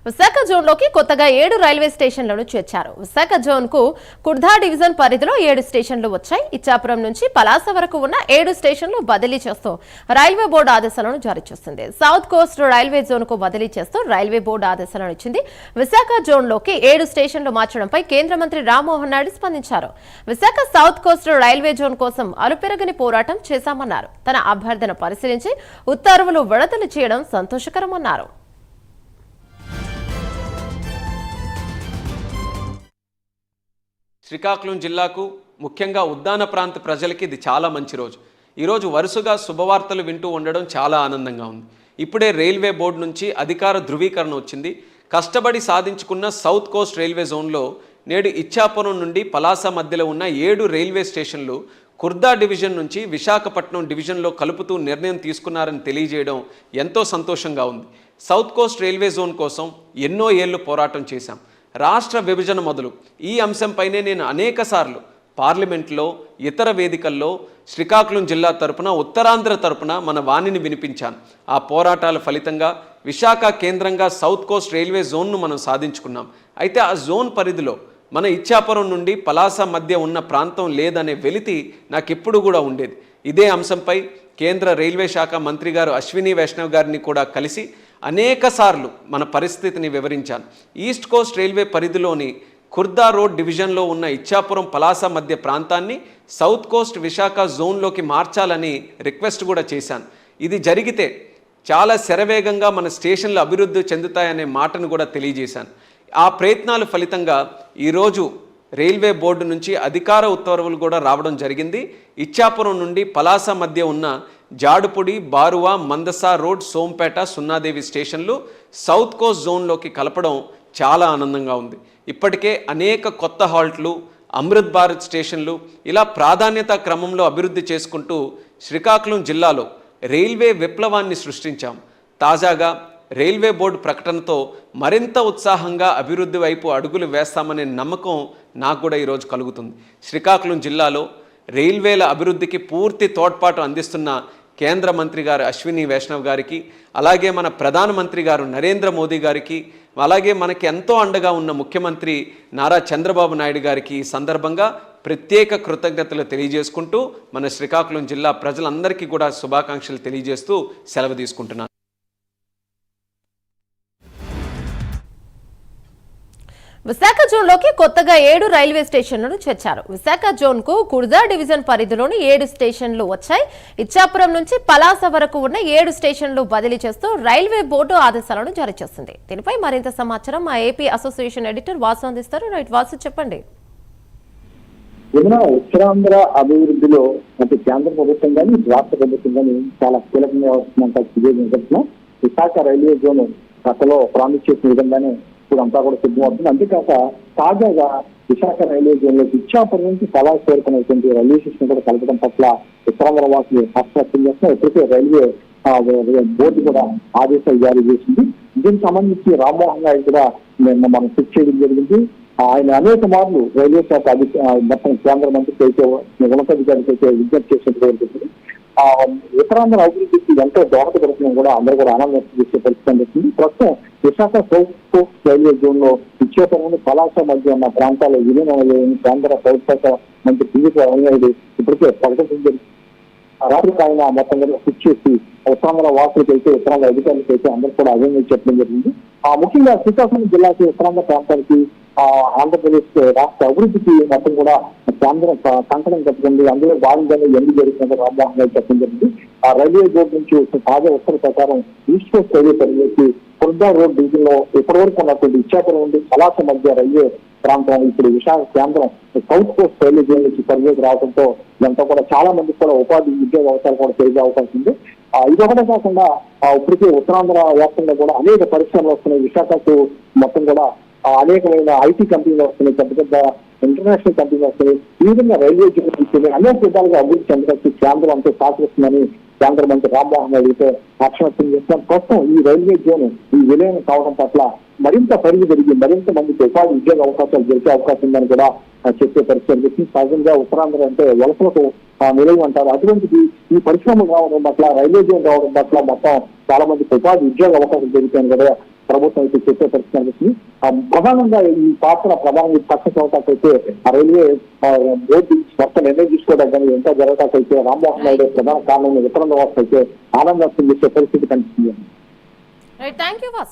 విశాఖ జోన్లోకి కొత్తగా 7 రైల్వే స్టేషన్లను చేర్చారు. విశాఖ జోన్కు కుర్ధా డివిజన్ పరిధిలో 7 స్టేషన్లు వచ్చాయి. ఇచ్చాపురం నుంచి పలాస వరకు ఉన్న 7 స్టేషన్లు బదిలీ చేస్తూ రైల్వే బోర్డు ఆదేశాలను జారీ చేసింది. సౌత్ కోస్ట్ రైల్వే జోన్కు బదిలీ చేస్తూ రైల్వే బోర్డు ఆదేశాలను ఇచ్చింది. విశాఖ జోన్లోకి 7 స్టేషన్లు మార్చడంపై కేంద్ర మంత్రి రామ్మోహన్ నాయుడు స్పందించారు. Visakha south Coast railway zone కోసం అలుపెరగని పోరాటం చేశామన్నారు. తన అభ్యర్థన పరిశీలించి ఉత్తర్వులు విడుదల చేయడం సంతోషకరమన్నారు. శ్రీకాకుళం జిల్లాకు ముఖ్యంగా ఉద్దాన ప్రాంత ప్రజలకి ఇది చాలా మంచి రోజు. ఈరోజు వరుసగా శుభవార్తలు వింటూ ఉండడం చాలా ఆనందంగా ఉంది. ఇప్పుడే రైల్వే బోర్డు నుంచి అధికార ధృవీకరణ వచ్చింది. కష్టపడి సాధించుకున్న సౌత్ కోస్ట్ రైల్వే జోన్లో నేడు ఇచ్చాపురం నుండి పలాస మధ్యలో ఉన్న 7 రైల్వే స్టేషన్లు కుర్దా డివిజన్ నుంచి విశాఖపట్నం డివిజన్లో కలుపుతూ నిర్ణయం తీసుకున్నారని తెలియజేయడం ఎంతో సంతోషంగా ఉంది. సౌత్ కోస్ట్ రైల్వే జోన్ కోసం ఎన్నో ఏళ్లు పోరాటం చేశాం. రాష్ట్ర విభజన మొదలు ఈ అంశంపైనే నేను అనేకసార్లు పార్లమెంట్లో ఇతర వేదికల్లో శ్రీకాకుళం జిల్లా తరపున ఉత్తరాంధ్ర తరపున మన వాణిని వినిపించాను. ఆ పోరాటాల ఫలితంగా విశాఖ కేంద్రంగా సౌత్ కోస్ట్ రైల్వే జోన్ను మనం సాధించుకున్నాం. అయితే ఆ జోన్ పరిధిలో మన ఇచ్చాపురం నుండి పలాస మధ్య ఉన్న ప్రాంతం లేదనే వెలితి నాకెప్పుడు కూడా ఉండేది. ఇదే అంశంపై కేంద్ర రైల్వే శాఖ మంత్రి గారు అశ్విని వైష్ణవ్ గారిని కూడా కలిసి అనేక సార్లు మన పరిస్థితిని వివరించాను. ఈస్ట్ కోస్ట్ రైల్వే పరిధిలోని కుర్దా రోడ్ డివిజన్లో ఉన్న ఇచ్చాపురం పలాస మధ్య ప్రాంతాన్ని సౌత్ కోస్ట్ విశాఖ జోన్లోకి మార్చాలని రిక్వెస్ట్ కూడా చేశాను. ఇది జరిగితే చాలా శరవేగంగా మన స్టేషన్లు అభివృద్ధి చెందుతాయనే మాటను కూడా తెలియజేశాను. ఆ ప్రయత్నాల ఫలితంగా ఈరోజు రైల్వే బోర్డు నుంచి అధికార ఉత్తర్వులు కూడా రావడం జరిగింది. ఇచ్చాపురం నుండి పలాస మధ్య ఉన్న జాడుపుడి, బారువా, మందస రోడ్, సోంపేట, సున్నాదేవి స్టేషన్లు సౌత్ కోస్ట్ జోన్లోకి కలపడం చాలా ఆనందంగా ఉంది. ఇప్పటికే అనేక కొత్త హాల్ట్లు, అమృత్ భారత్ స్టేషన్లు ఇలా ప్రాధాన్యత క్రమంలో అభివృద్ధి చేసుకుంటూ శ్రీకాకుళం జిల్లాలో రైల్వే విప్లవాన్ని సృష్టించాం. తాజాగా రైల్వే బోర్డు ప్రకటనతో మరింత ఉత్సాహంగా అభివృద్ధి వైపు అడుగులు వేస్తామనే నమ్మకం నాకు కూడా ఈరోజు కలుగుతుంది. శ్రీకాకుళం జిల్లాలో రైల్వేల అభివృద్ధికి పూర్తి తోడ్పాటు అందిస్తున్న కేంద్ర మంత్రి గారు అశ్విని వైష్ణవ్ గారికి, అలాగే మన ప్రధానమంత్రి గారు నరేంద్ర మోదీ గారికి, అలాగే మనకి ఎంతో అండగా ఉన్న ముఖ్యమంత్రి నారా చంద్రబాబు నాయుడు గారికి ఈ సందర్భంగా ప్రత్యేక కృతజ్ఞతలు తెలియజేసుకుంటూ మన శ్రీకాకుళం జిల్లా ప్రజలందరికీ కూడా శుభాకాంక్షలు తెలియజేస్తూ సెలవు తీసుకుంటున్నాను. విశాఖ జోన్లోకి కొత్తగా 7 రైల్వే స్టేషన్లను చేర్చారు. విశాఖ జోన్కు కుర్దా డివిజన్ పరిధిలోని 7 స్టేషన్లు వచ్చాయి. ఇచ్చాపురం నుంచి పలాస వరకు ఉన్న 7 స్టేషన్లు బదిలీ చేస్తూ రైల్వే బోర్డు ఆదేశాలను జారీ చేసింది. దీనిపై మరింత సమాచారం మా ఏపీ అసోసియేషన్ ఎడిటర్ వాసు అందిస్తారు. రైట్ వాసు, చెప్పండి. ఉత్తరాంధ్ర అభివృద్ధిలో అంటే కేంద్ర ప్రభుత్వం కానీ రాష్ట్ర ప్రభుత్వం కానీ చాలా కీలకంగా వస్తుందంటే విశాఖ రైల్వే జోన్ గతంలో ప్రామిస్ చేసిన విధంగానే ఇప్పుడు అంతా కూడా సిద్ధమవుతుంది. అంతేకాక తాజాగా విశాఖ రైల్వే జోన్ లో ఇచ్చాపురం నుంచి పలాస చేరుకునేటువంటి రైల్వే స్టేషన్ కూడా కలపడం పట్ల ఉత్తరాంధ్ర వాసులు హర్షం చేస్తున్నారు. ఇప్పటికే రైల్వే బోర్డు కూడా ఆదేశాలు జారీ చేసింది. దీనికి సంబంధించి రామ్మోహన్ నాయుడు కూడా మనం ఫిక్స్ చేయడం జరిగింది. ఆయన అనేక మార్లు రైల్వే శాఖ మొత్తం కేంద్ర మంత్రికి అయితే ఉన్నతాధికారికి అయితే విజ్ఞప్తి చేసినట్టు జరుగుతుంది. ఉత్తరాంధ్ర అభివృద్ధికి ఎంతో దోహదపడుతుందని కూడా అందరూ కూడా ఆనందం వ్యక్తం చేసే పరిస్థితి అనిపిస్తుంది. ప్రస్తుతం Visakha south Coast railway zone లో ఇచ్చాపురం పలాస మధ్య ఉన్న ప్రాంతాల్లో విలీనం కేంద్ర ప్రభుత్వ మంత్రి పివి నాయుడు ఇప్పటికే ప్రకటించడం రాత్రి ఆయన మొత్తం కూడా ఫిక్స్ చేసి ఉత్తరాంధ్ర వాసులకు అయితే ఉత్తరాంధ్ర అధికారులకు అయితే అందరూ కూడా అభివృద్ధి చెప్పడం జరిగింది. ముఖ్యంగా శ్రీకాకుళం జిల్లాకి ఉత్తరాంధ్ర ప్రాంతానికి ఆంధ్రప్రదేశ్ రాష్ట్ర అభివృద్ధికి మొత్తం కూడా కేంద్రం సంకటం కట్టుకుంది. అందులో భాగంగానే ఎందుకు జరుగుతుందో రామ్మోహన్ నాయుడు చెప్పడం జరిగింది. ఆ రైల్వే బోర్డు నుంచి తాజా ఉత్తర్వు ప్రకారం ఈస్ట్ కోస్ట్ రైల్వే పరిధిలోకి కుర్దా రోడ్ డివిజన్ లో ఇప్పటివరకు ఉన్నటువంటి ఇచ్చాపురం నుండి పలాస మధ్య రైల్వే ప్రాంతం ఇప్పుడు విశాఖ కేంద్రం సౌత్ కోస్ట్ రైల్వే జోన్ నుంచి పరిధిలోకి రావడంతో ఇదంతా కూడా చాలా మందికి కూడా ఉపాధి ఉద్యోగ అవకాశాలు కూడా పెరిగే అవకాశం ఉంది. ఇదొకటే కాకుండా ఇప్పటికే ఉత్తరాంధ్ర వ్యాప్తంగా కూడా అనేక పరిశ్రమలు వస్తున్నాయి. విశాఖకు మొత్తం కూడా అనేకమైన ఐటీ కంపెనీలు వస్తున్నాయి, పెద్ద పెద్ద ఇంటర్నేషనల్ కంపెనీలు వస్తున్నాయి. ఈ విధంగా రైల్వే జోన్ తీసుకుని అనేక విధాలుగా అభివృద్ధి చెందడానికి కేంద్రం అంతా సహకరిస్తుందని కేంద్ర మంత్రి రామ్మోహన్ నాయుడు హర్షం వ్యక్తం చేస్తున్నారు. ప్రస్తుతం ఈ రైల్వే జోన్ ఈ విలీనం కావడం పట్ల మరింత పరిధి పెరిగి మరింత మందికి ఉపాధి ఉద్యోగ అవకాశాలు దొరికే అవకాశం ఉందని కూడా చెప్పే పరిస్థితి. సహజంగా ఉత్తరాంధ్ర అంటే వలసలకు నిలవు అంటారు. అటువంటిది ఈ పరిశ్రమలు రావడం పట్ల రైల్వే జోన్ రావడం పట్ల మొత్తం చాలా మందికి ఉపాధి ఉద్యోగ అవకాశాలు దొరికాయని కూడా ప్రభుత్వం అయితే చెప్పే పరిస్థితి అనిపిస్తుంది. ప్రధానంగా ఈ పాత్ర ప్రధానంగా సక్సెస్ అవటాకైతే ఆ రైల్వే బోర్డు మొత్తం నిర్ణయం తీసుకోవడానికి కానీ ఎంత జరగటాకైతే రామ్మోహన్ నాయుడు ప్రధాన కారణంగా ఇతర వ్యవస్థ అయితే ఆనందం చేసే పరిస్థితి కనిపిస్తుంది. Right, thank you Vasu.